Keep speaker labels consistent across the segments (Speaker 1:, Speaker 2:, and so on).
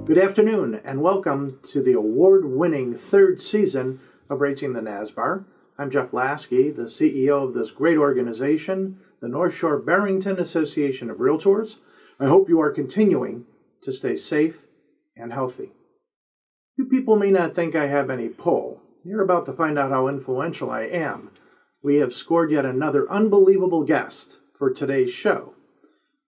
Speaker 1: Good afternoon, and welcome to the award-winning third season of Raising the NSBAR. I'm Jeff Lasky, the CEO of this great organization, the North Shore-Barrington Association of Realtors. I hope you are continuing to stay safe and healthy. You people may not think I have any pull. You're about to find out how influential I am. We have scored yet another unbelievable guest for today's show.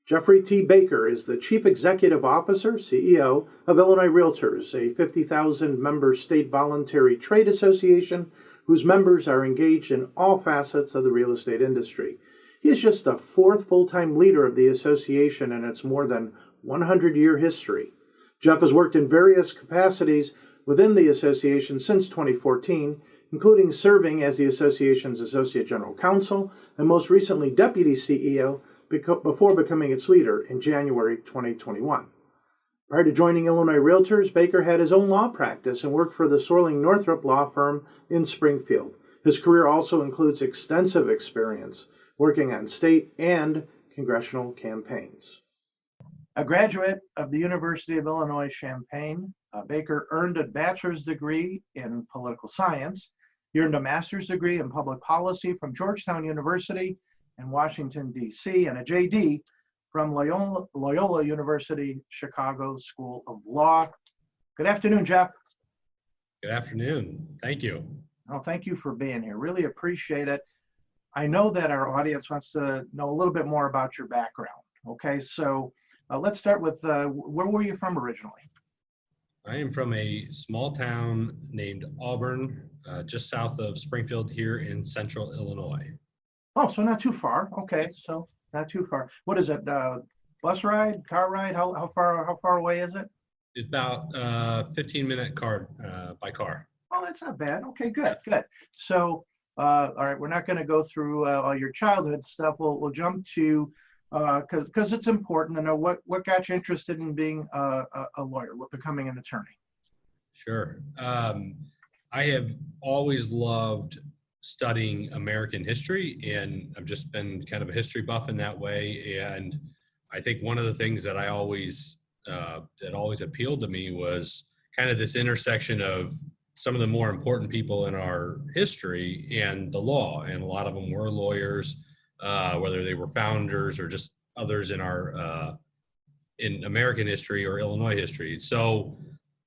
Speaker 1: Jeffrey T. Baker is the Chief Executive Officer, CEO of Illinois REALTORS, a 50,000-member state voluntary trade association whose members are engaged in all facets of the real estate industry. He is just the fourth full-time leader of the association in its more than 100-year history. Jeff has worked in various capacities within the association since 2014, including serving as the association's Associate General Counsel and most recently Deputy CEO before becoming its leader in January 2021. Prior to joining Illinois REALTORS, Baker had his own law practice and worked for the Sorling Northrop law firm in Springfield. His career also includes extensive experience working on state and congressional campaigns. A graduate of the University of Illinois Champaign, Baker earned a bachelor's degree in political science. He earned a master's degree in public policy from Georgetown University in Washington, D.C., and a J.D. from Loyola University Chicago School of Law. Good afternoon, Jeff.
Speaker 2: Good afternoon. Thank you.
Speaker 1: Well, thank you for being here. Really appreciate it. I know that our audience wants to know a little bit more about your background. Okay, so let's start with where were you from originally?
Speaker 2: I am from a small town named Auburn, just south of Springfield here in central Illinois.
Speaker 1: Oh, so not too far. Okay, so not too far. What is it? Bus ride, car ride? How far away is it?
Speaker 2: It's about 15-minute car by car.
Speaker 1: Oh, that's not bad. Okay, good. So, all right, we're not going to go through all your childhood stuff. We'll jump to because it's important to know what got you interested in being a lawyer, becoming an attorney.
Speaker 2: Sure. I have always loved studying American history, and I've just been kind of a history buff in that way. And I think one of the things that that always appealed to me was kind of this intersection of some of the more important people in our history and the law. And a lot of them were lawyers, whether they were founders or just others in our in American history or Illinois history. So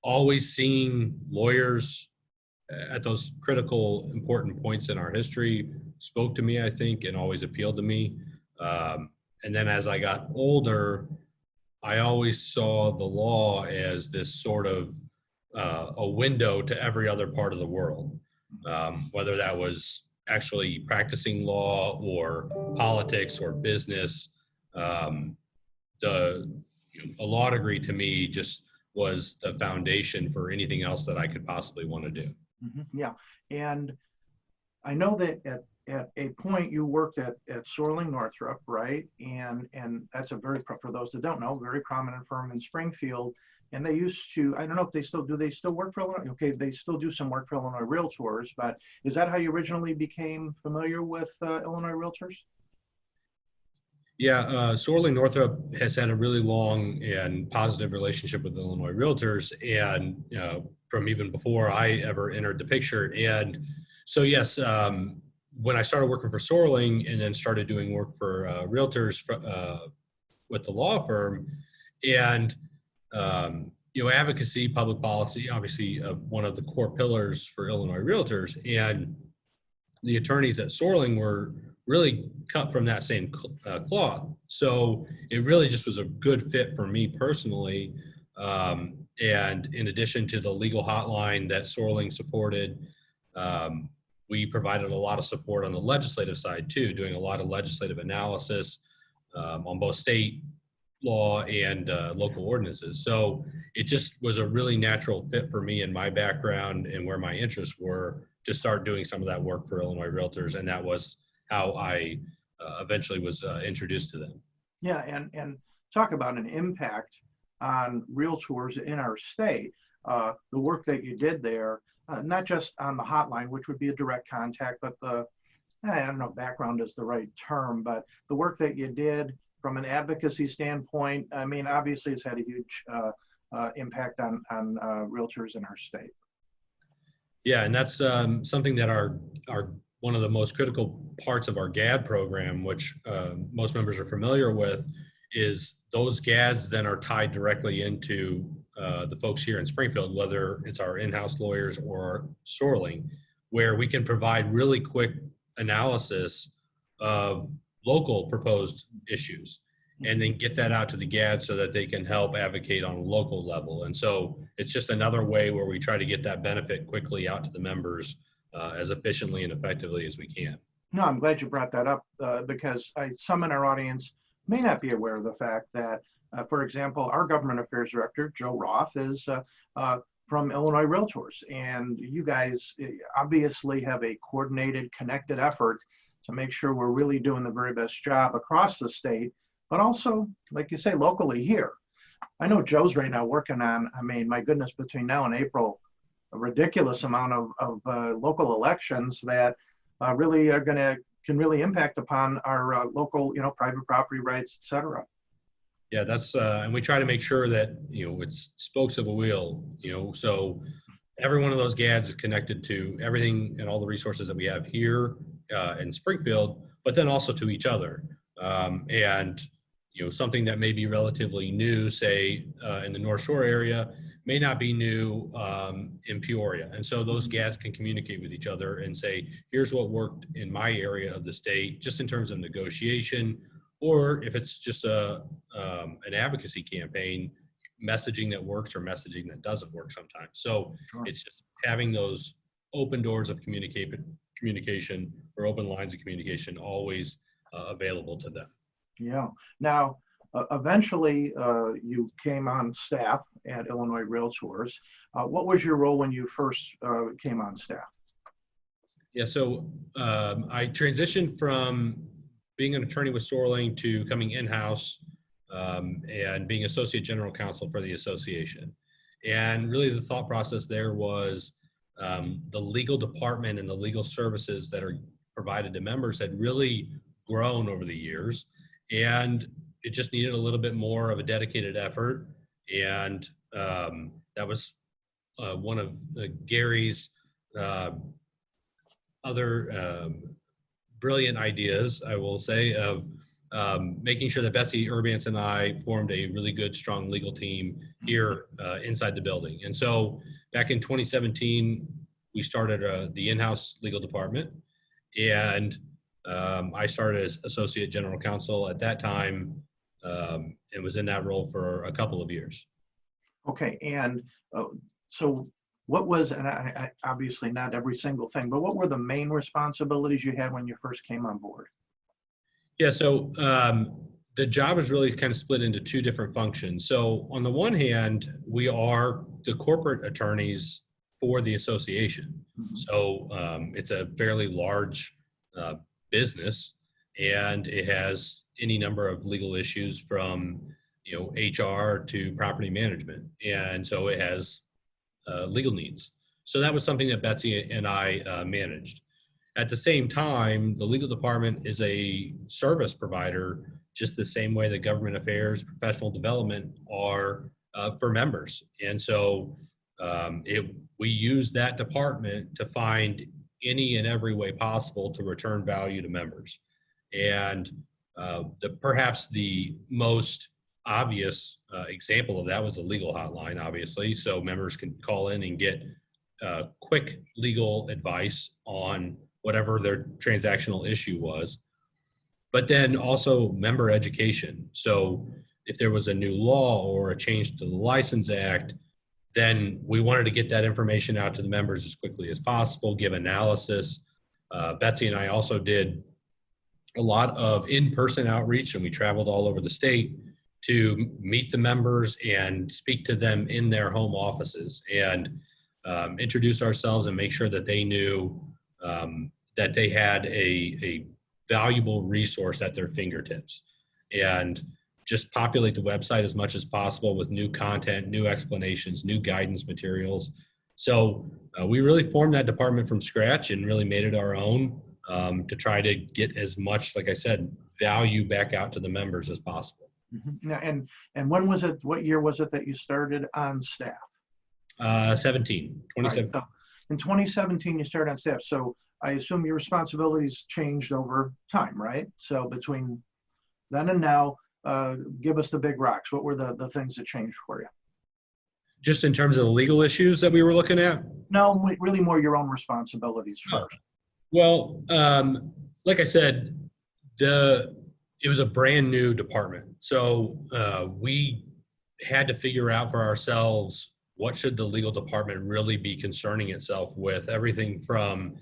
Speaker 2: always seeing lawyers at those critical, important points in our history spoke to me, I think, and always appealed to me. And then as I got older, I always saw the law as this sort of a window to every other part of the world, whether that was actually practicing law or politics or business. A law degree to me just was the foundation for anything else that I could possibly want to do.
Speaker 1: Mm-hmm. Yeah, and I know that at a point you worked at Sorling Northrop, right? And that's a for those that don't know, very prominent firm in Springfield. And they used to, I don't know if they still work for Illinois? Okay, they still do some work for Illinois Realtors, but is that how you originally became familiar with Illinois Realtors?
Speaker 2: Yeah, Sorling Northrop has had a really long and positive relationship with Illinois Realtors, and from even before I ever entered the picture. And so, yes, when I started working for Sorling and then started doing work for Realtors with the law firm, and advocacy, public policy, obviously one of the core pillars for Illinois Realtors, and the attorneys at Sorling were really cut from that same cloth. So it really just was a good fit for me personally. And in addition to the legal hotline that Sorling supported, we provided a lot of support on the legislative side too, doing a lot of legislative analysis on both state law and local ordinances. So it just was a really natural fit for me and my background and where my interests were to start doing some of that work for Illinois Realtors. And that was how I eventually was introduced to them.
Speaker 1: Yeah, and talk about an impact on realtors in our state. The work that you did there, not just on the hotline, which would be a direct contact, but I don't know if background is the right term, but the work that you did from an advocacy standpoint, I mean, obviously it's had a huge impact on realtors in our state.
Speaker 2: Yeah, and that's something that our one of the most critical parts of our GAD program, which most members are familiar with, is those GADs then are tied directly into the folks here in Springfield, whether it's our in-house lawyers or Sorling, where we can provide really quick analysis of local proposed issues and then get that out to the GAD so that they can help advocate on a local level. And so it's just another way where we try to get that benefit quickly out to the members as efficiently and effectively as we can.
Speaker 1: No, I'm glad you brought that up because some in our audience may not be aware of the fact that, for example, our government affairs director, Joe Roth, is from Illinois REALTORS. And you guys obviously have a coordinated, connected effort to make sure we're really doing the very best job across the state, but also, like you say, locally here. I know Joe's right now working on, I mean, my goodness, between now and April, a ridiculous amount of local elections that really are can really impact upon our local, private property rights, et cetera.
Speaker 2: Yeah, that's, and we try to make sure that, it's spokes of a wheel, so every one of those GADs is connected to everything and all the resources that we have here in Springfield, but then also to each other. And, something that may be relatively new, say, in the North Shore area, may not be new in Peoria. And so those GADs can communicate with each other and say, here's what worked in my area of the state, just in terms of negotiation, or if it's just an advocacy campaign, messaging that works or messaging that doesn't work sometimes. So sure. It's just having those open doors of communication or open lines of communication always available to them.
Speaker 1: Yeah. Now, eventually, you came on staff at Illinois REALTORS. What was your role when you first came on staff?
Speaker 2: Yeah, so I transitioned from being an attorney with Sorling to coming in-house and being associate general counsel for the association. And really the thought process there was the legal department and the legal services that are provided to members had really grown over the years. And it just needed a little bit more of a dedicated effort. And that was one of Gary's other brilliant ideas, I will say, of making sure that Betsy Urbance and I formed a really good, strong legal team here inside the building. And so back in 2017, we started the in-house legal department. And I started as associate general counsel at that time and was in that role for a couple of years. Okay.
Speaker 1: And so what was, and I obviously not every single thing, but what were the main responsibilities you had when you first came on board?
Speaker 2: Yeah, so the job is really kind of split into two different functions. So on the one hand, we are the corporate attorneys for the association. Mm-hmm. So it's a fairly large business, and it has any number of legal issues from HR to property management, and so it has legal needs. So that was something that Betsy and I managed. At the same time, the legal department is a service provider, just the same way that government affairs, professional development are for members, and so we use that department to find any and every way possible to return value to members. And perhaps the most obvious example of that was the legal hotline, obviously. So members can call in and get quick legal advice on whatever their transactional issue was. But then also member education. So if there was a new law or a change to the License Act, then we wanted to get that information out to the members as quickly as possible, give analysis. Betsy and I also did a lot of in-person outreach, and we traveled all over the state to meet the members and speak to them in their home offices and introduce ourselves and make sure that they knew that they had a valuable resource at their fingertips. And just populate the website as much as possible with new content, new explanations, new guidance materials. So we really formed that department from scratch and really made it our own to try to get as much, like I said, value back out to the members as possible.
Speaker 1: Now, and when was it? What year was it that you started on staff?
Speaker 2: 2017.
Speaker 1: Right, so in 2017, you started on staff. So I assume your responsibilities changed over time, right? So between then and now, give us the big rocks. What were the things that changed for you?
Speaker 2: Just in terms of the legal issues that we were looking at?
Speaker 1: No, really more your own responsibilities first.
Speaker 2: Well, like I said, it was a brand new department. So we had to figure out for ourselves, what should the legal department really be concerning itself with? Everything from,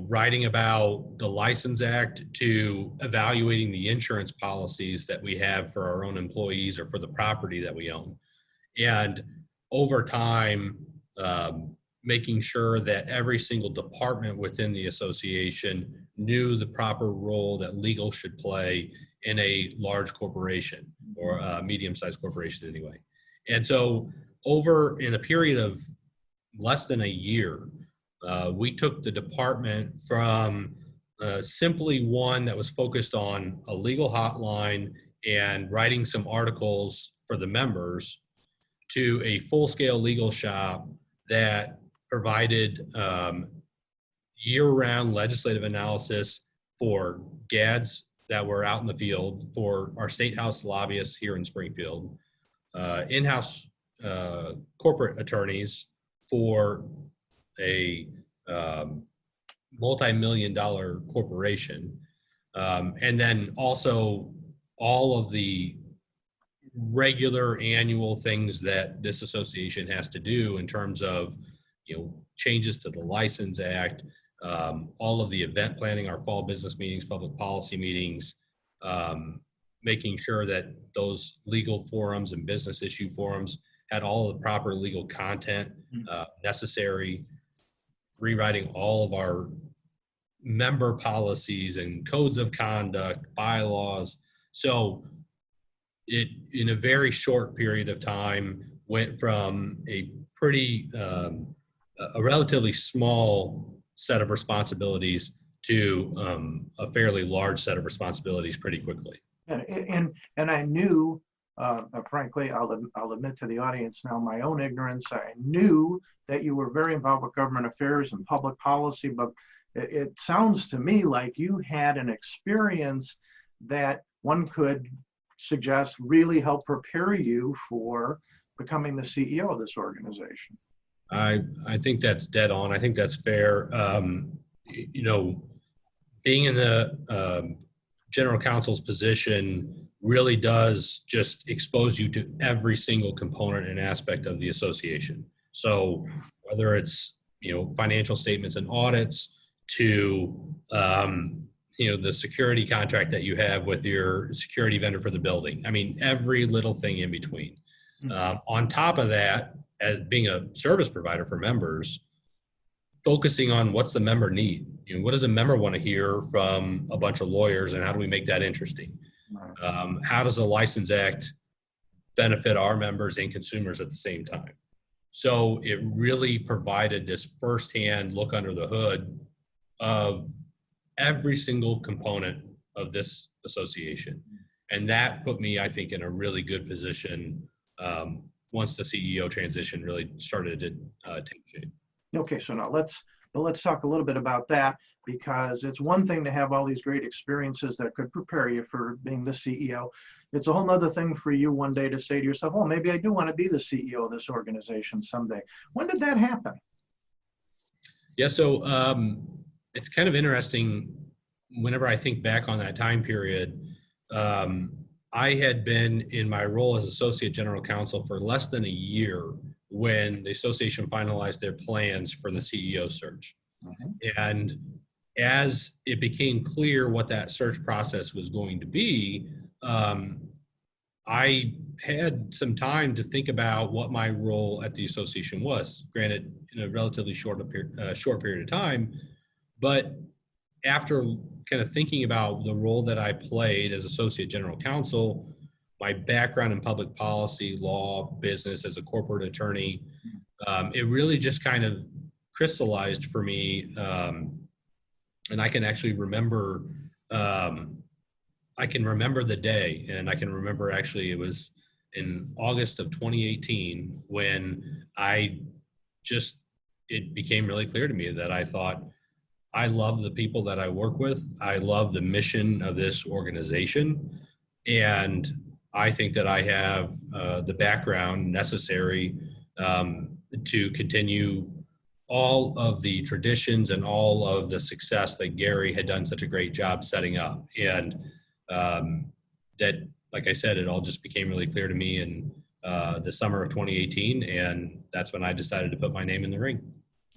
Speaker 2: writing about the License Act to evaluating the insurance policies that we have for our own employees or for the property that we own. And over time, making sure that every single department within the association knew the proper role that legal should play in a large corporation or a medium-sized corporation anyway. And so over in a period of less than a year, we took the department from simply one that was focused on a legal hotline and writing some articles for the members to a full-scale legal shop that provided year-round legislative analysis for GADs that were out in the field, for our state house lobbyists here in Springfield, in-house corporate attorneys for a multi-million-dollar corporation, and then also all of the regular annual things that this association has to do in terms of, changes to the License Act, all of the event planning, our fall business meetings, public policy meetings, making sure that those legal forums and business issue forums had all of the proper legal content necessary, rewriting all of our member policies and codes of conduct, bylaws. So it, in a very short period of time, went from a relatively small set of responsibilities to a fairly large set of responsibilities pretty quickly.
Speaker 1: And I knew, frankly, I'll admit to the audience now my own ignorance. I knew that you were very involved with government affairs and public policy, but it sounds to me like you had an experience that one could suggest really helped prepare you for becoming the CEO of this organization.
Speaker 2: I think that's dead on. I think that's fair. Being in the general counsel's position really does just expose you to every single component and aspect of the association. So whether it's, financial statements and audits to, the security contract that you have with your security vendor for the building. I mean, every little thing in between. On top of that, as being a service provider for members, focusing on what's the member need. What does a member want to hear from a bunch of lawyers, and how do we make that interesting? How does the License Act benefit our members and consumers at the same time? So it really provided this firsthand look under the hood of every single component of this association. And that put me, I think, in a really good position once the CEO transition really started to take shape.
Speaker 1: Okay, so now let's talk a little bit about that, because it's one thing to have all these great experiences that could prepare you for being the CEO. It's a whole nother thing for you one day to say to yourself, oh, maybe I do want to be the CEO of this organization someday. When did that happen?
Speaker 2: Yeah, so it's kind of interesting. Whenever I think back on that time period, I had been in my role as Associate General Counsel for less than a year when the association finalized their plans for the CEO search. And as it became clear what that search process was going to be, I had some time to think about what my role at the association was, granted in a relatively short period of time. But after kind of thinking about the role that I played as Associate General Counsel, my background in public policy, law, business as a corporate attorney, it really just kind of crystallized for me. And I can actually remember, I I can remember the day, and I can remember actually it was in August of 2018 when it became really clear to me that I thought, I love the people that I work with. I love the mission of this organization. And I think that I have the background necessary to continue all of the traditions and all of the success that Gary had done such a great job setting up. And that, like I said, it all just became really clear to me in the summer of 2018. And that's when I decided to put my name in the ring.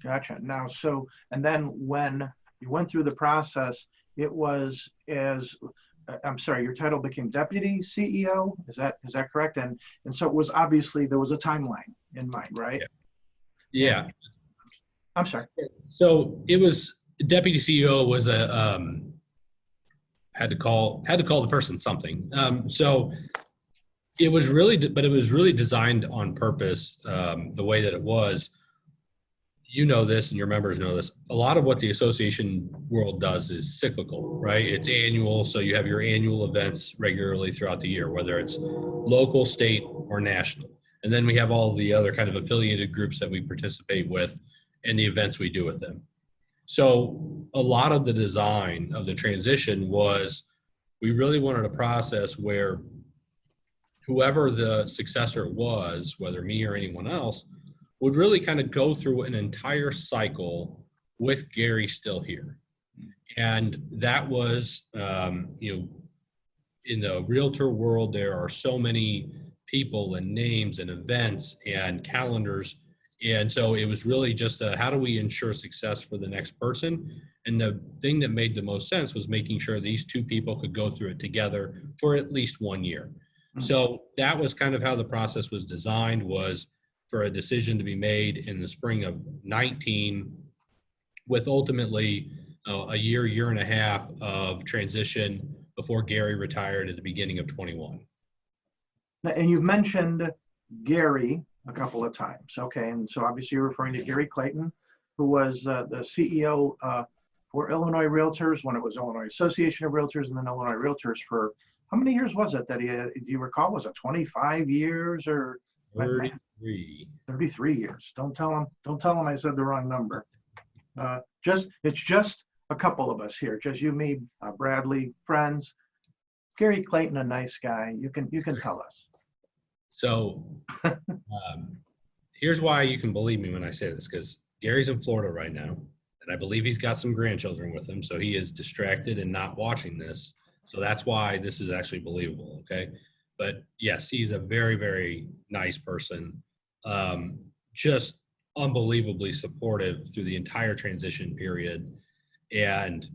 Speaker 1: Gotcha. Now, so, and then when you went through the process, it was I'm sorry, your title became Deputy CEO. Is that correct? And so it was obviously there was a timeline in mind, right?
Speaker 2: Yeah.
Speaker 1: I'm sorry.
Speaker 2: So it was Deputy CEO was had to call the person something. So it was really designed on purpose the way that it was. You know this, and your members know this. A lot of what the association world does is cyclical, right? It's annual, so you have your annual events regularly throughout the year, whether it's local, state, or national. And then we have all the other kind of affiliated groups that we participate with and the events we do with them. So a lot of the design of the transition was we really wanted a process where whoever the successor was, whether me or anyone else, would really kind of go through an entire cycle with Gary still here. And that was, in the realtor world, there are so many people and names and events and calendars. And so it was really just how do we ensure success for the next person? And the thing that made the most sense was making sure these two people could go through it together for at least 1 year. Mm-hmm. So that was kind of how the process was designed, was for a decision to be made in the spring of 19, with ultimately a year and a half of transition before Gary retired at the beginning of 21.
Speaker 1: And you've mentioned Gary a couple of times. Okay. And so obviously you're referring to Gary Clayton, who was the CEO for Illinois REALTORS when it was Illinois Association of Realtors, and then Illinois REALTORS for how many years was it that he had, do you recall? Was it 25 years or 33 years? Don't tell him I said the wrong number. It's just a couple of us here, just you, me, Bradley, friends. Gary Clayton, a nice guy. You can tell us.
Speaker 2: So here's why you can believe me when I say this, because Gary's in Florida right now, and I believe he's got some grandchildren with him, so he is distracted and not watching this. So that's why this is actually believable, okay? But yes, he's a very, very nice person, just unbelievably supportive through the entire transition period. And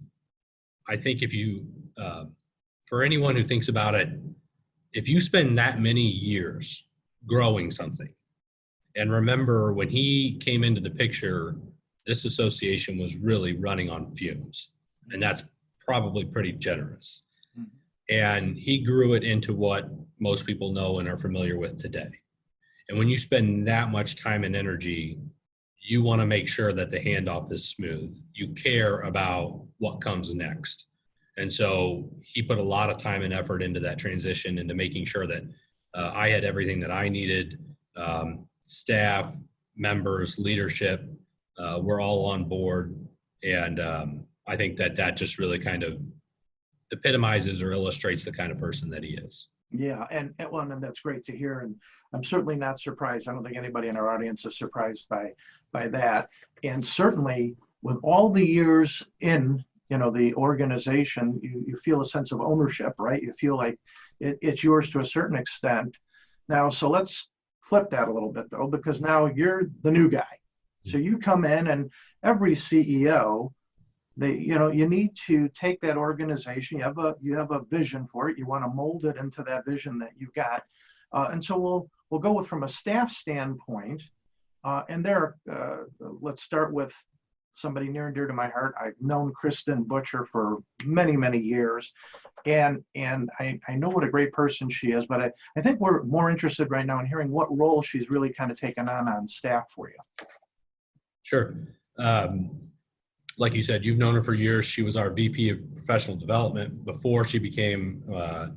Speaker 2: I think if you, for anyone who thinks about it, if you spend that many years growing something, and remember when he came into the picture, this association was really running on fumes, and that's probably pretty generous. And he grew it into what most people know and are familiar with today. And when you spend that much time and energy, you want to make sure that the handoff is smooth. You care about what comes next. And so he put a lot of time and effort into that transition, into making sure that I had everything that I needed. Staff, members, leadership, we're all on board. And I think that just really kind of epitomizes or illustrates the kind of person that he is.
Speaker 1: Yeah, and that's great to hear, and I'm certainly not surprised. I don't think anybody in our audience is surprised by that. And certainly, with all the years in the organization, you feel a sense of ownership, right? You feel like it's yours to a certain extent. Now, so let's flip that a little bit though, because now you're the new guy. So you come in, and every CEO, you need to take that organization. You have a vision for it. You want to mold it into that vision that you've got. And so we'll go with from a staff standpoint. And let's start with somebody near and dear to my heart. I've known Kristen Butcher for many, many years, and I know what a great person she is. But I think we're more interested right now in hearing what role she's really kind of taken on staff for you.
Speaker 2: Sure. like you said, you've known her for years. She was our VP of Professional Development before she became,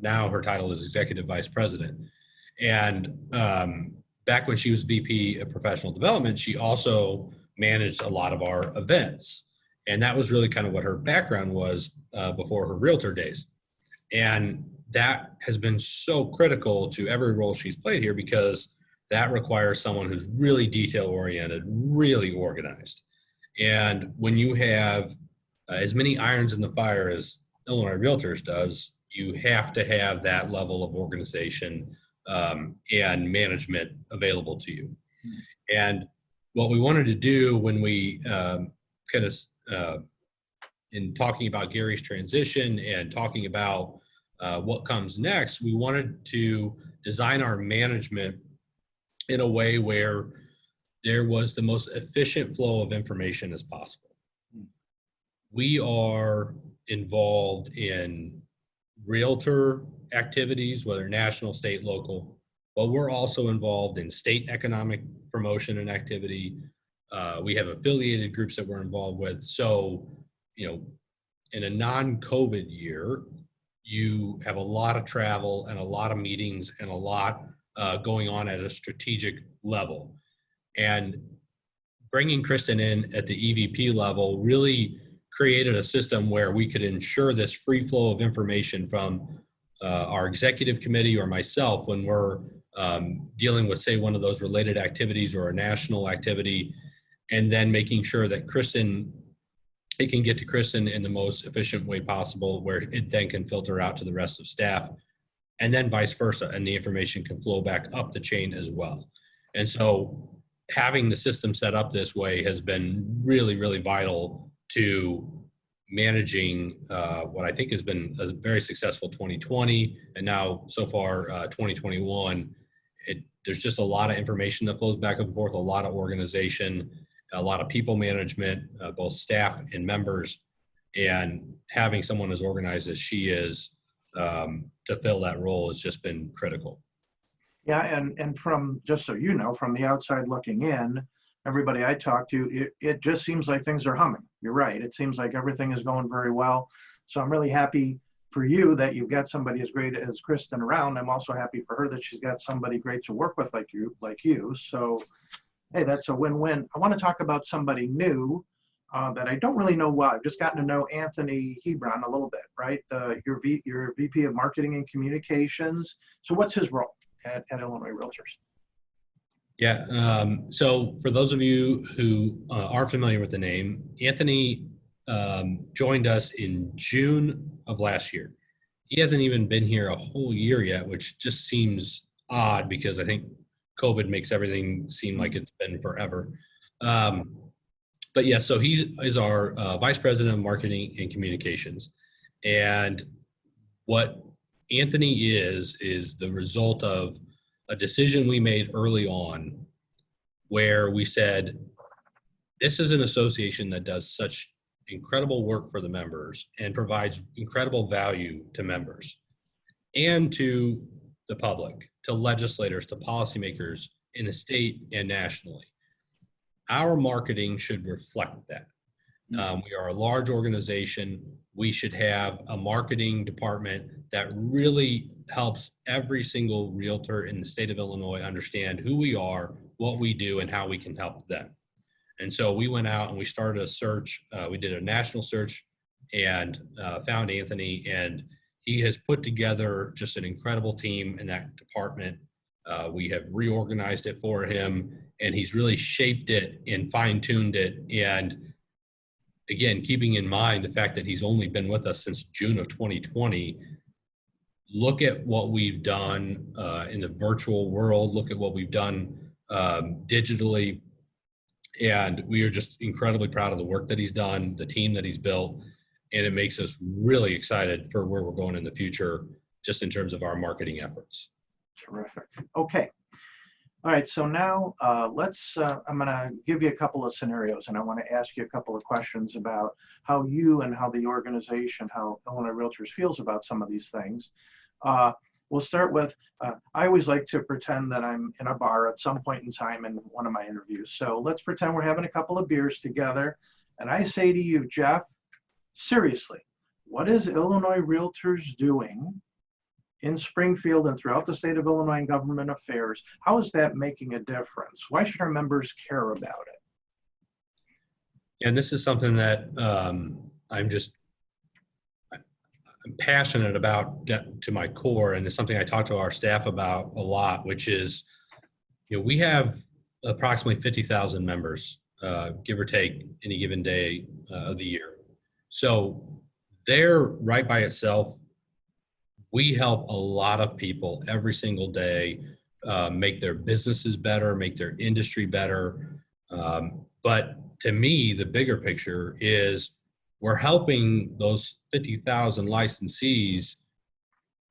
Speaker 2: now her title is Executive Vice President. And back when she was VP of Professional Development, she also managed a lot of our events. And that was really kind of what her background was before her realtor days. And that has been so critical to every role she's played here, because that requires someone who's really detail oriented, really organized. And when you have as many irons in the fire as Illinois Realtors does, you have to have that level of organization and management available to you. And what we wanted to do when we in talking about Gary's transition and talking about what comes next, we wanted to design our management in a way where there was the most efficient flow of information as possible. We are involved in realtor activities, whether national, state, local, but we're also involved in state economic promotion and activity. We have affiliated groups that we're involved with. So, you know, in a non-COVID year, you have a lot of travel and a lot of meetings and a lot going on at a strategic level. And bringing Kristen in at the EVP level really created a system where we could ensure this free flow of information from our executive committee or myself when we're dealing with, say, one of those related activities or a national activity, and then making sure that it can get to Kristen in the most efficient way possible, where it then can filter out to the rest of staff, and then vice versa, and the information can flow back up the chain as well. And so having the system set up this way has been really, really vital to managing what I think has been a very successful 2020, and now so far 2021. There's just a lot of information that flows back and forth, a lot of organization, a lot of people management, both staff and members, and having someone as organized as she is to fill that role has just been critical.
Speaker 1: Yeah, and from, just so you know, from the outside looking in, everybody I talk to, it just seems like things are humming. You're right. It seems like everything is going very well. So I'm really happy for you that you've got somebody as great as Kristen around. I'm also happy for her that she's got somebody great to work with like you. So, hey, that's a win-win. I want to talk about somebody new that I don't really know well. I've just gotten to know Anthony Hebron a little bit, right? Your VP of Marketing and Communications. So what's his role at Illinois Realtors?
Speaker 2: Yeah, so for those of you who are familiar with the name, Anthony joined us in June of last year. He hasn't even been here a whole year yet, which just seems odd because I think COVID makes everything seem like it's been forever. But yeah, so he is our Vice President of Marketing and Communications. And what Anthony is the result of a decision we made early on where we said, this is an association that does such incredible work for the members and provides incredible value to members and to the public, to legislators, to policymakers in the state and nationally. Our marketing should reflect that. We are a large organization. We should have a marketing department that really helps every single realtor in the state of Illinois understand who we are, what we do, and how we can help them. And so we went out and we started a search. We did a national search and found Anthony, and he has put together just an incredible team in that department. We have reorganized it for him, and he's really shaped it and fine-tuned it. And again, keeping in mind the fact that he's only been with us since June of 2020, look at what we've done in the virtual world, look at what we've done digitally, and we are just incredibly proud of the work that he's done, the team that he's built, and it makes us really excited for where we're going in the future, just in terms of our marketing efforts.
Speaker 1: Terrific. Okay. All right. So now I'm going to give you a couple of scenarios, and I want to ask you a couple of questions about how you and how the organization, how Illinois Realtors feels about some of these things. We'll start with, I always like to pretend that I'm in a bar at some point in time in one of my interviews. So let's pretend we're having a couple of beers together, And I say to you, Jeff, seriously, what is Illinois Realtors doing in Springfield and throughout the state of Illinois in government affairs? How is that making a difference? Why should our members care about it?
Speaker 2: And this is something that I'm passionate about to my core, and it's something I talk to our staff about a lot, which is, we have approximately 50,000 members, give or take, any given day of the year. So they're right by itself. We help a lot of people every single day make their businesses better, make their industry better. But to me, the bigger picture is we're helping those 50,000 licensees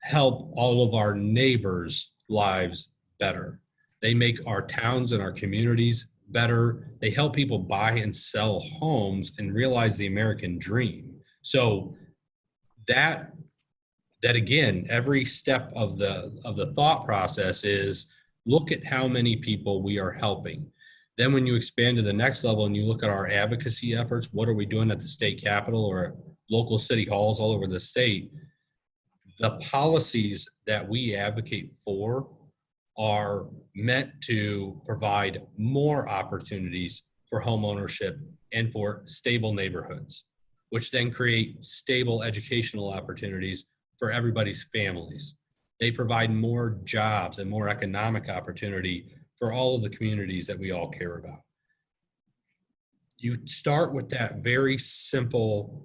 Speaker 2: help all of our neighbors' lives better. They make our towns and our communities better. They help people buy and sell homes and realize the American dream. So that again, every step of the thought process is look at how many people we are helping. Then when you expand to the next level and you look at our advocacy efforts, what are we doing at the state capitol or local city halls all over the state? The policies that we advocate for are meant to provide more opportunities for home ownership and for stable neighborhoods, which then create stable educational opportunities for everybody's families. They provide more jobs and more economic opportunity for all of the communities that we all care about. You start with that very simple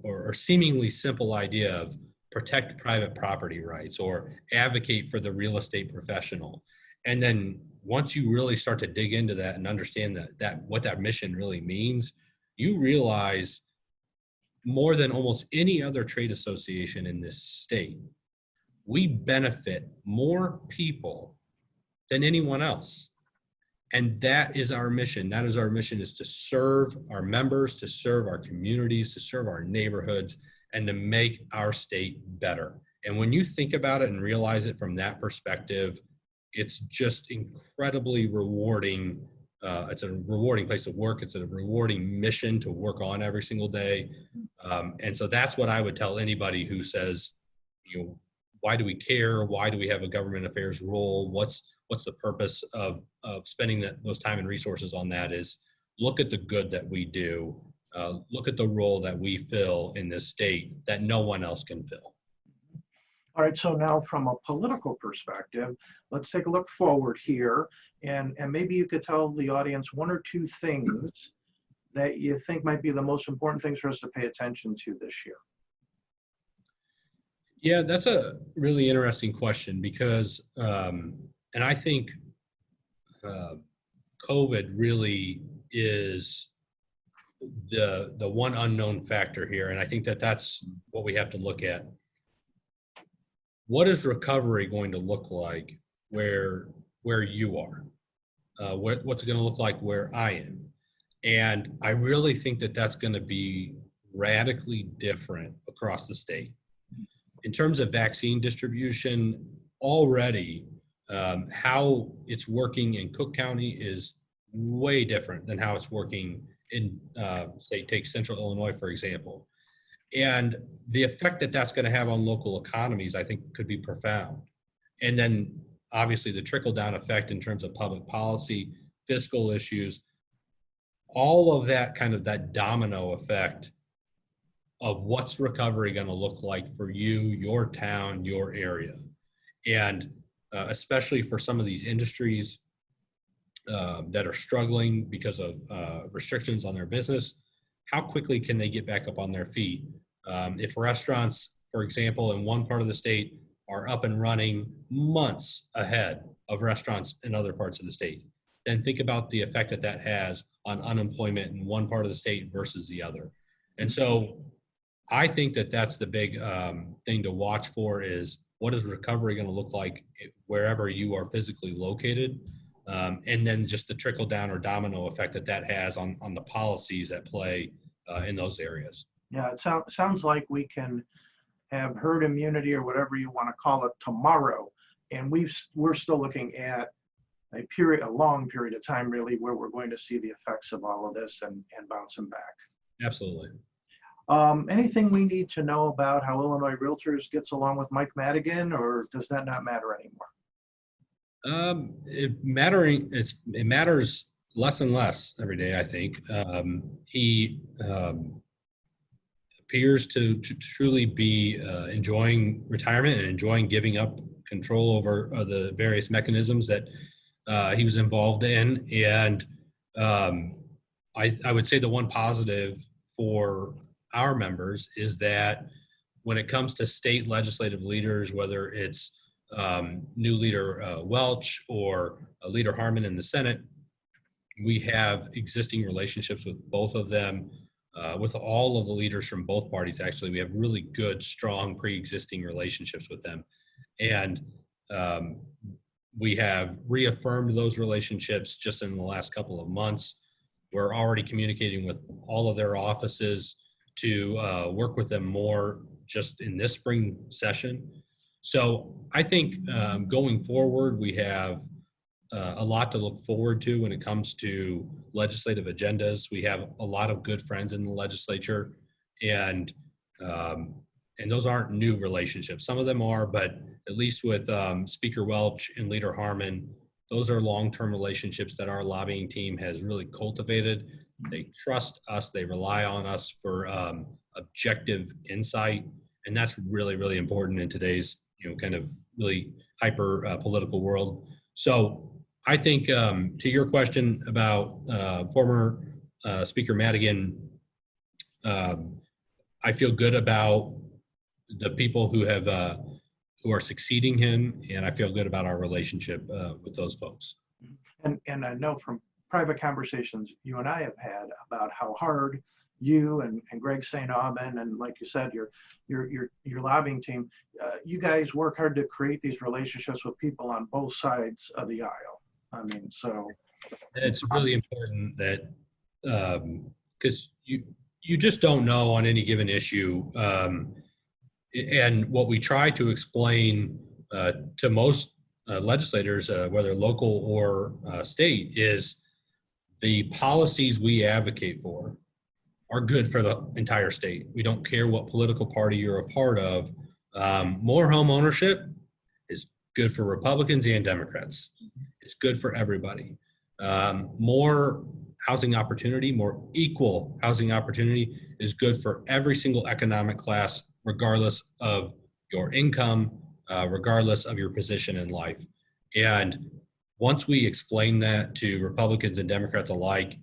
Speaker 2: or seemingly simple idea of protect private property rights or advocate for the real estate professional. And then once you really start to dig into that and understand that what that mission really means, you realize more than almost any other trade association in this state, we benefit more people than anyone else. And that is our mission. That is our mission, is to serve our members, to serve our communities, to serve our neighborhoods, and to make our state better. And when you think about it and realize it from that perspective, it's just incredibly rewarding. It's a rewarding place to work. It's a rewarding mission to work on every single day. And so that's what I would tell anybody who says, why do we care? Why do we have a government affairs role? What's the purpose of spending those time and resources on that? Is look at the good that we do. Look at the role that we fill in this state that no one else can fill.
Speaker 1: All right, so now from a political perspective, let's take a look forward here, and maybe you could tell the audience one or two things that you think might be the most important things for us to pay attention to this year.
Speaker 2: Yeah, that's a really interesting question because, and I think COVID really is the one unknown factor here, and I think that's what we have to look at. What is recovery going to look like where you are? What's it going to look like where I am? And I really think that's going to be radically different across the state. In terms of vaccine distribution, already how it's working in Cook County is way different than how it's working in, say, take Central Illinois, for example. And the effect that's going to have on local economies, I think, could be profound. And then obviously the trickle-down effect in terms of public policy, fiscal issues, all of that kind of that domino effect of what's recovery going to look like for you, your town, your area. And especially for some of these industries that are struggling because of restrictions on their business, how quickly can they get back up on their feet? If restaurants, for example, in one part of the state are up and running months ahead of restaurants in other parts of the state, then think about the effect that has on unemployment in one part of the state versus the other. And so I think that's the big thing to watch for is what is recovery going to look like wherever you are physically located? And then just the trickle down or domino effect that has on the policies at play in those areas.
Speaker 1: Yeah, it sounds like we can have herd immunity or whatever you want to call it tomorrow. And we're still looking at a long period of time, really, where we're going to see the effects of all of this and bouncing back.
Speaker 2: Absolutely.
Speaker 1: Anything we need to know about how Illinois Realtors gets along with Mike Madigan, or does that not matter anymore?
Speaker 2: It matters less and less every day, I think. He appears to truly be enjoying retirement and enjoying giving up control over the various mechanisms that he was involved in. And I would say the one positive for our members is that when it comes to state legislative leaders, whether it's new leader Welch or leader Harmon in the Senate, we have existing relationships with both of them. With all of the leaders from both parties, actually, we have really good, strong, pre-existing relationships with them. And we have reaffirmed those relationships just in the last couple of months. We're already communicating with all of their offices to work with them more just in this spring session. So I think going forward, we have a lot to look forward to when it comes to legislative agendas. We have a lot of good friends in the legislature, and those aren't new relationships. Some of them are, but at least with Speaker Welch and Leader Harmon, those are long-term relationships that our lobbying team has really cultivated. They trust us. They rely on us for objective insight, and that's really, really important in today's kind of really hyper political world. So I think to your question about former Speaker Madigan, I feel good about the people who are succeeding him, and I feel good about our relationship with those folks.
Speaker 1: And I know from private conversations you and I have had about how hard you and Greg St. Aubin and, like you said, your lobbying team, you guys work hard to create these relationships with people on both sides of the aisle. I mean, so
Speaker 2: it's really important that because you just don't know on any given issue. And what we try to explain to most legislators, whether local or state, is the policies we advocate for are good for the entire state. We don't care what political party you're a part of. More home ownership is good for Republicans and Democrats. It's good for everybody. More housing opportunity, more equal housing opportunity is good for every single economic class, regardless of your income, regardless of your position in life. And once we explain that to Republicans and Democrats alike,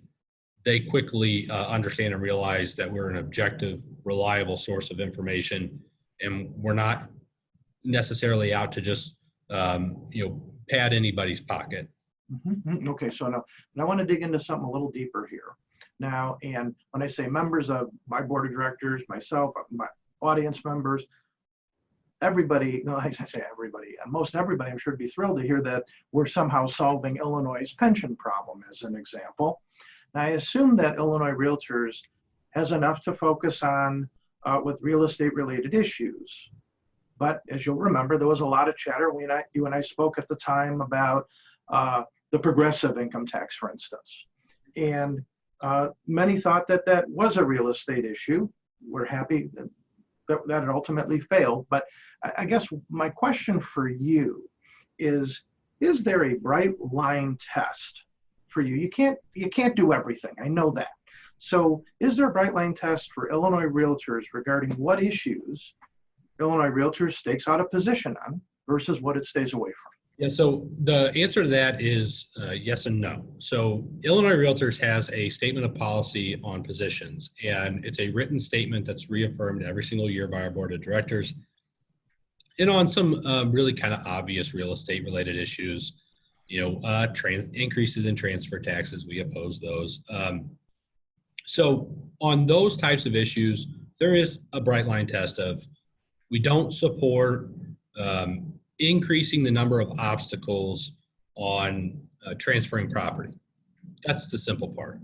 Speaker 2: they quickly understand and realize that we're an objective, reliable source of information, and we're not necessarily out to just pad anybody's pocket.
Speaker 1: Mm-hmm. Okay, so now I want to dig into something a little deeper here. Now, and when I say members of my board of directors, myself, my audience members, everybody, no, I say everybody, most everybody, I'm sure would be thrilled to hear that we're somehow solving Illinois' pension problem, as an example. Now, I assume that Illinois Realtors has enough to focus on with real estate related issues. But as you'll remember, there was a lot of chatter. You and I spoke at the time about the progressive income tax, for instance. And many thought that that was a real estate issue. We're happy that it ultimately failed. But I guess my question for you is there a bright line test for you? You can't do everything. I know that. So is there a bright line test for Illinois Realtors regarding what issues Illinois Realtors stakes out a position on versus what it stays away from?
Speaker 2: Yeah, so the answer to that is yes and no. So Illinois Realtors has a statement of policy on positions, and it's a written statement that's reaffirmed every single year by our board of directors. And on some really kind of obvious real estate related issues, increases in transfer taxes, we oppose those. So on those types of issues, there is a bright line test of we don't support increasing the number of obstacles on transferring property. That's the simple part.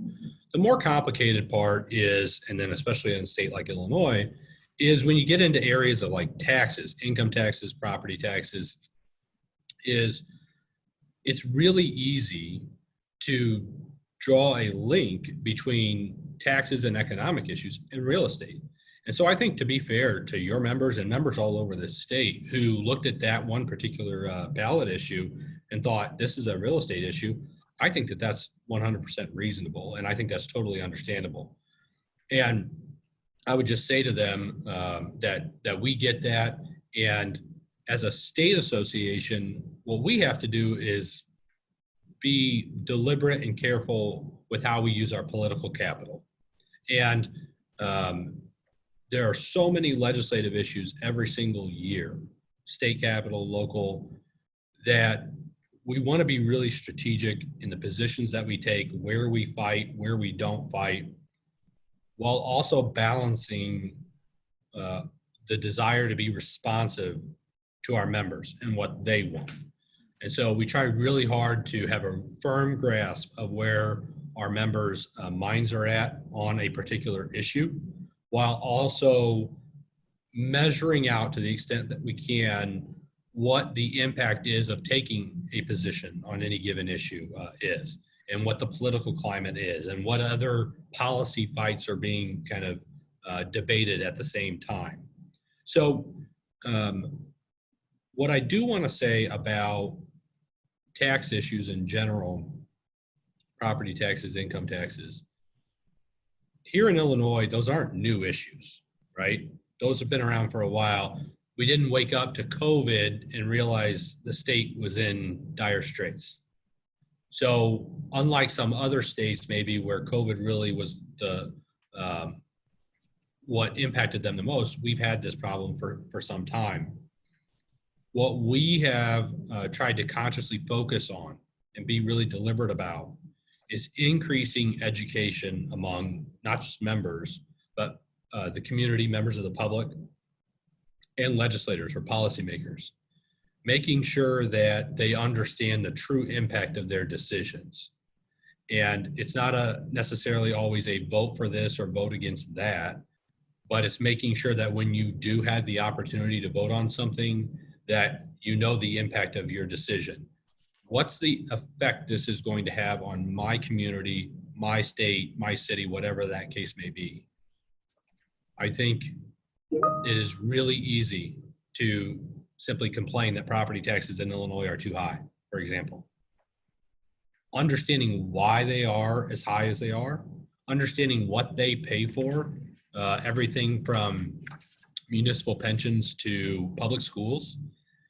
Speaker 2: The more complicated part is, and then especially in a state like Illinois, is when you get into areas of like taxes, income taxes, property taxes, is it's really easy to draw a link between taxes and economic issues and real estate. And so I think, to be fair to your members and members all over the state who looked at that one particular ballot issue and thought this is a real estate issue, I think that that's 100% reasonable, and I think that's totally understandable. And I would just say to them that we get that, and as a state association, what we have to do is be deliberate and careful with how we use our political capital. And there are so many legislative issues every single year, state capital, local, that we want to be really strategic in the positions that we take, where we fight, where we don't fight, while also balancing the desire to be responsive to our members and what they want. And so we try really hard to have a firm grasp of where our members' minds are at on a particular issue, while also measuring out, to the extent that we can, what the impact is of taking a position on any given issue is, and what the political climate is, and what other policy fights are being kind of debated at the same time. So what I do want to say about tax issues in general, property taxes, income taxes, here in Illinois, those aren't new issues, right? Those have been around for a while. We didn't wake up to COVID and realize the state was in dire straits. So unlike some other states, maybe where COVID really was the what impacted them the most, we've had this problem for some time. What we have tried to consciously focus on and be really deliberate about is increasing education among not just members, but the community, members of the public, and legislators or policymakers, making sure that they understand the true impact of their decisions. And it's not necessarily always a vote for this or vote against that, but it's making sure that when you do have the opportunity to vote on something, that you know the impact of your decision. What's the effect this is going to have on my community, my state, my city, whatever that case may be? I think it is really easy to simply complain that property taxes in Illinois are too high, for example. Understanding why they are as high as they are, understanding what they pay for, everything from municipal pensions to public schools,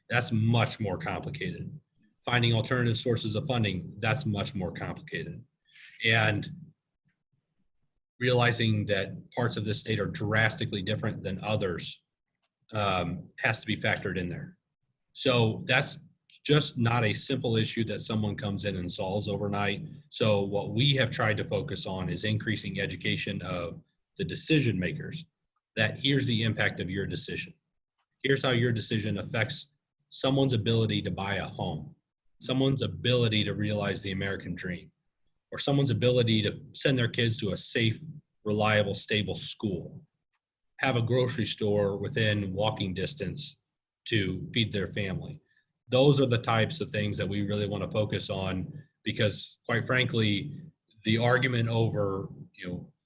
Speaker 2: that's much more complicated. Finding alternative sources of funding, that's much more complicated. And realizing that parts of the state are drastically different than others has to be factored in there. So that's just not a simple issue that someone comes in and solves overnight. So what we have tried to focus on is increasing education of the decision makers, that here's the impact of your decision. Here's how your decision affects someone's ability to buy a home, someone's ability to realize the American dream, or someone's ability to send their kids to a safe, reliable, stable school, have a grocery store within walking distance to feed their family. Those are the types of things that we really want to focus on, because quite frankly, the argument over,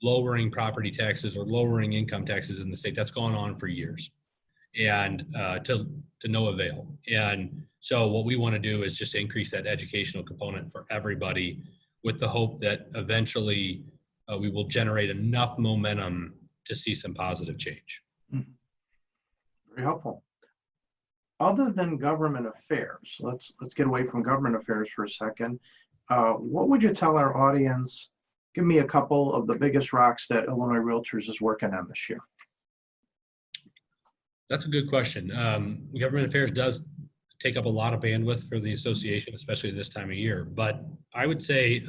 Speaker 2: lowering property taxes or lowering income taxes in the state, that's gone on for years, and to no avail. And so what we want to do is just increase that educational component for everybody, with the hope that eventually we will generate enough momentum to see some positive change.
Speaker 1: Very helpful. Other than government affairs, let's get away from government affairs for a second. What would you tell our audience? Give me a couple of the biggest rocks that Illinois Realtors is working on this year.
Speaker 2: That's a good question. Government affairs does take up a lot of bandwidth for the association, especially this time of year. But I would say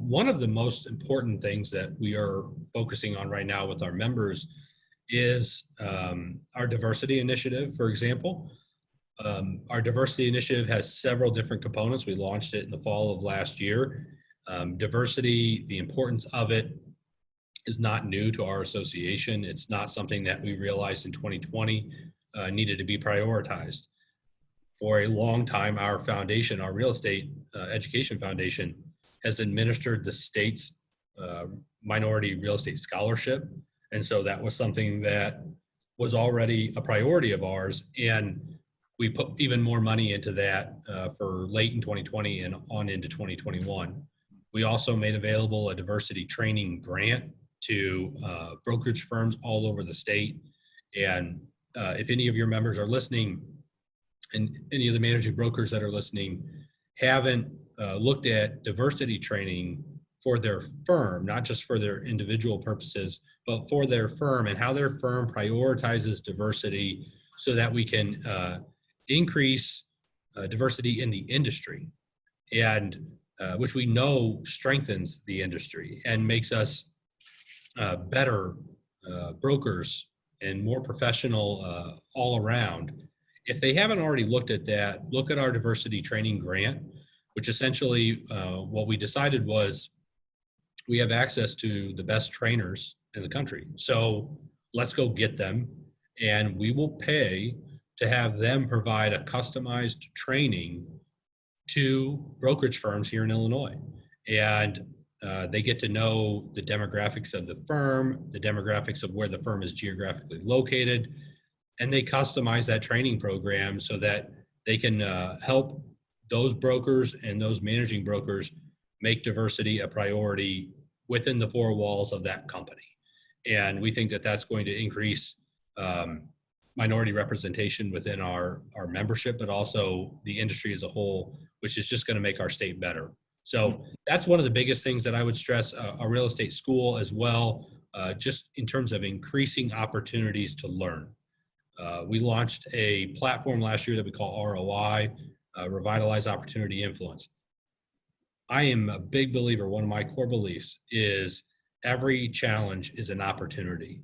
Speaker 2: one of the most important things that we are focusing on right now with our members is our diversity initiative, for example. Our diversity initiative has several different components. We launched it in the fall of last year. Diversity, the importance of it, is not new to our association. It's not something that we realized in 2020 needed to be prioritized. for a long time, our foundation, our real estate education foundation, has administered the state's minority real estate scholarship. And so that was something that was already a priority of ours. And we put even more money into that for late in 2020 and on into 2021. We also made available a diversity training grant to brokerage firms all over the state. And if any of your members are listening, and any of the managing brokers that are listening haven't looked at diversity training for their firm, not just for their individual purposes, but for their firm and how their firm prioritizes diversity so that we can increase diversity in the industry, and which we know strengthens the industry and makes us better brokers and more professional all around. If they haven't already looked at that, look at our diversity training grant, which essentially what we decided was we have access to the best trainers in the country. So let's go get them, and we will pay to have them provide a customized training to brokerage firms here in Illinois. And they get to know the demographics of the firm, the demographics of where the firm is geographically located, and they customize that training program so that they can help those brokers and those managing brokers make diversity a priority within the four walls of that company. And we think that that's going to increase minority representation within our membership, but also the industry as a whole, which is just going to make our state better. So that's one of the biggest things that I would stress, a real estate school as well, just in terms of increasing opportunities to learn. We launched a platform last year that we call ROI, Revitalize Opportunity Influence. I am a big believer, one of my core beliefs is every challenge is an opportunity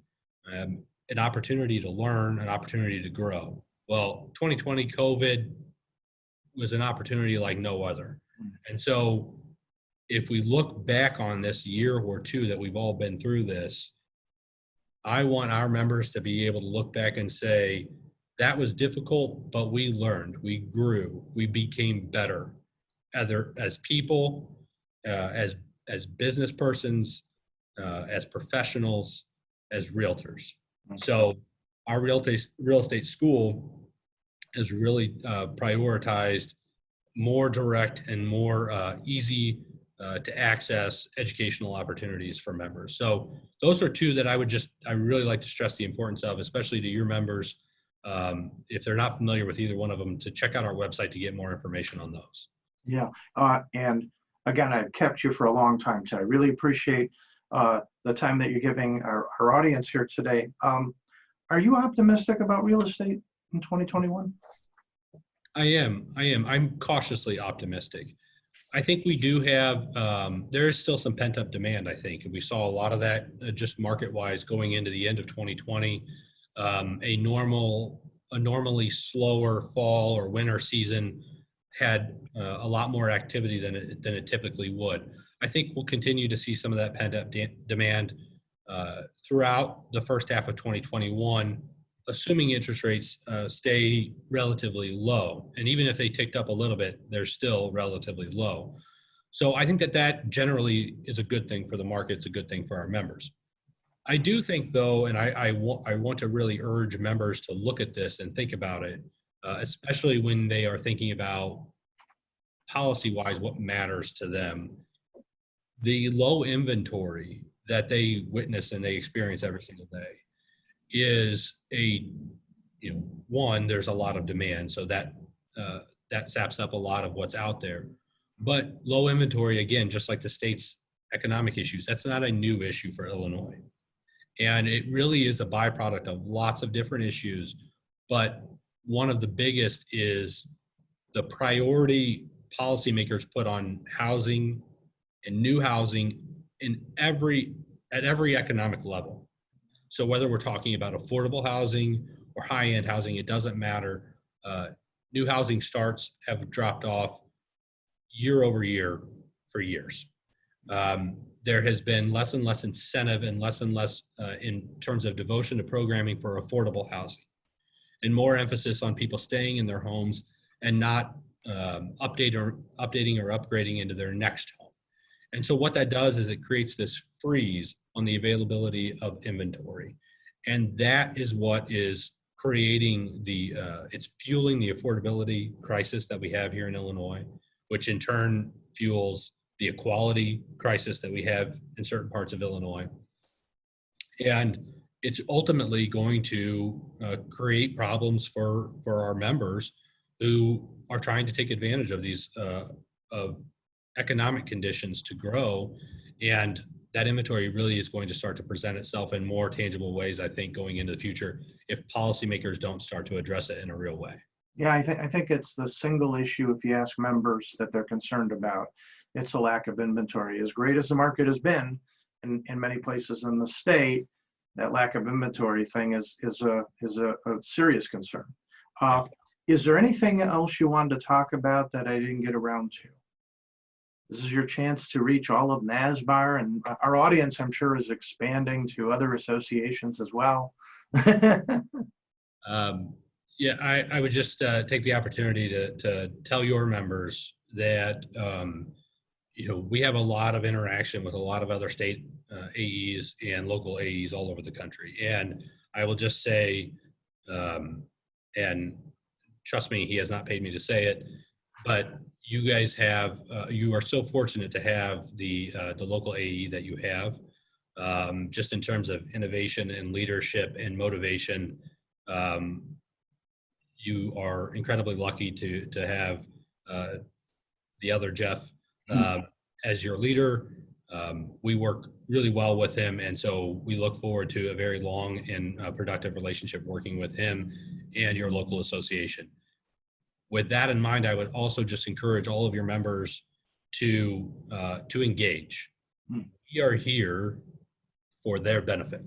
Speaker 2: to learn, an opportunity to grow. Well, 2020 COVID was an opportunity like no other. And so if we look back on this year or two that we've all been through this, I want our members to be able to look back and say, that was difficult, but we learned, we grew, we became better, either as people, as business persons, as professionals, as realtors. So our real estate school has really prioritized more direct and more easy to access educational opportunities for members. So those are two that I really like to stress the importance of, especially to your members, if they're not familiar with either one of them, to check out our website to get more information on those.
Speaker 1: Yeah, and again, I've kept you for a long time, Ted. I really appreciate the time that you're giving our audience here today. Are you optimistic about real estate in 2021?
Speaker 2: I am. I'm cautiously optimistic. I think we do have, there is still some pent up demand, I think. We saw a lot of that just market wise going into the end of 2020. A normally slower fall or winter season had a lot more activity than it typically would. I think we'll continue to see some of that pent up demand throughout the first half of 2021, assuming interest rates stay relatively low. And even if they ticked up a little bit, they're still relatively low. So I think that generally is a good thing for the market. It's a good thing for our members. I do think, though, and I want to really urge members to look at this and think about it, especially when they are thinking about policy-wise what matters to them. The low inventory that they witness and they experience every single day is one, there's a lot of demand, so that saps up a lot of what's out there. But low inventory, again, just like the state's economic issues, that's not a new issue for Illinois. And it really is a byproduct of lots of different issues. But one of the biggest is the priority policymakers put on housing and new housing at every economic level. So whether we're talking about affordable housing or high-end housing, it doesn't matter. New housing starts have dropped off year over year for years. There has been less and less incentive and less in terms of devotion to programming for affordable housing, and more emphasis on people staying in their homes and not updating or upgrading into their next home. And so what that does is it creates this freeze on the availability of inventory. And that is what is creating it's fueling the affordability crisis that we have here in Illinois, which in turn fuels the equality crisis that we have in certain parts of Illinois. And it's ultimately going to create problems for our members who are trying to take advantage of these of economic conditions to grow. And that inventory really is going to start to present itself in more tangible ways, I think, going into the future, if policymakers don't start to address it in a real way.
Speaker 1: Yeah, I think it's the single issue, if you ask members, that they're concerned about. It's the lack of inventory. As great as the market has been in many places in the state, that lack of inventory thing is a serious concern. Is there anything else you wanted to talk about that I didn't get around to? This is your chance to reach all of NSBAR, and our audience, I'm sure, is expanding to other associations as well.
Speaker 2: Yeah, I would just take the opportunity to tell your members that we have a lot of interaction with a lot of other state AEs and local AEs all over the country. And I will just say, and trust me, he has not paid me to say it, but you guys have, you are so fortunate to have the local AE that you have, just in terms of innovation and leadership and motivation. You are incredibly lucky to have the other Jeff as your leader. We work really well with him, and so we look forward to a very long and productive relationship working with him and your local association. With that in mind, I would also just encourage all of your members to engage. We are here for their benefit.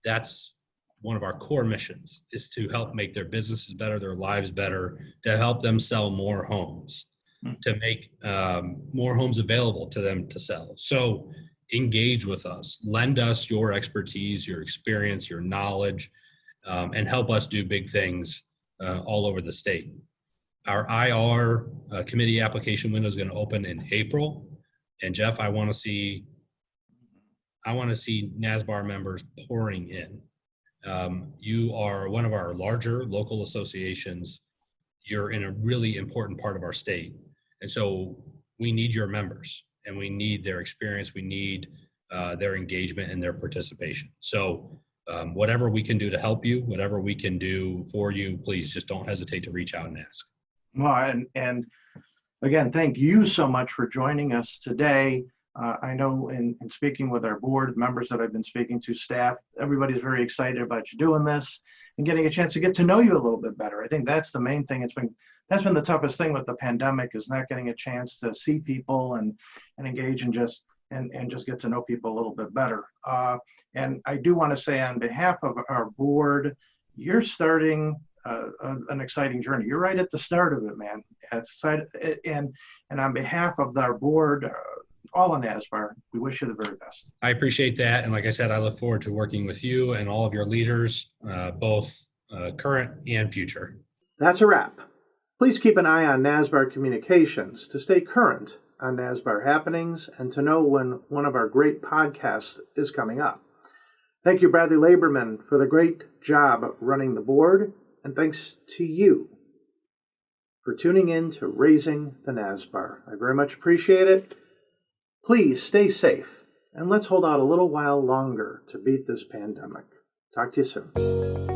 Speaker 2: That's one of our core missions, is to help make their businesses better, their lives better, to help them sell more homes, to make more homes available to them to sell. So engage with us, lend us your expertise, your experience, your knowledge, and help us do big things all over the state. Our IR committee application window is going to open in April. And Jeff, I want to see NSBAR members pouring in. You are one of our larger local associations. You're in a really important part of our state. And so we need your members, and we need their experience. We need their engagement and their participation. So whatever we can do to help you, whatever we can do for you, please just don't hesitate to reach out and ask.
Speaker 1: Well, and again, thank you so much for joining us today. I know in speaking with our board members that I've been speaking to, staff, everybody's very excited about you doing this and getting a chance to get to know you a little bit better. I think that's the main thing. That's been the toughest thing with the pandemic, is not getting a chance to see people and engage and just get to know people a little bit better. And I do want to say, on behalf of our board, you're starting an exciting journey. You're right at the start of it, man. And on behalf of our board, all in NSBAR, we wish you the very best.
Speaker 2: I appreciate that. And like I said, I look forward to working with you and all of your leaders, both current and future.
Speaker 1: That's a wrap. Please keep an eye on NSBAR Communications to stay current on NSBAR happenings and to know when one of our great podcasts is coming up. Thank you, Bradley Laberman, for the great job running the board, and thanks to you for tuning in to Raising the NSBAR. I very much appreciate it. Please stay safe, and let's hold out a little while longer to beat this pandemic. Talk to you soon.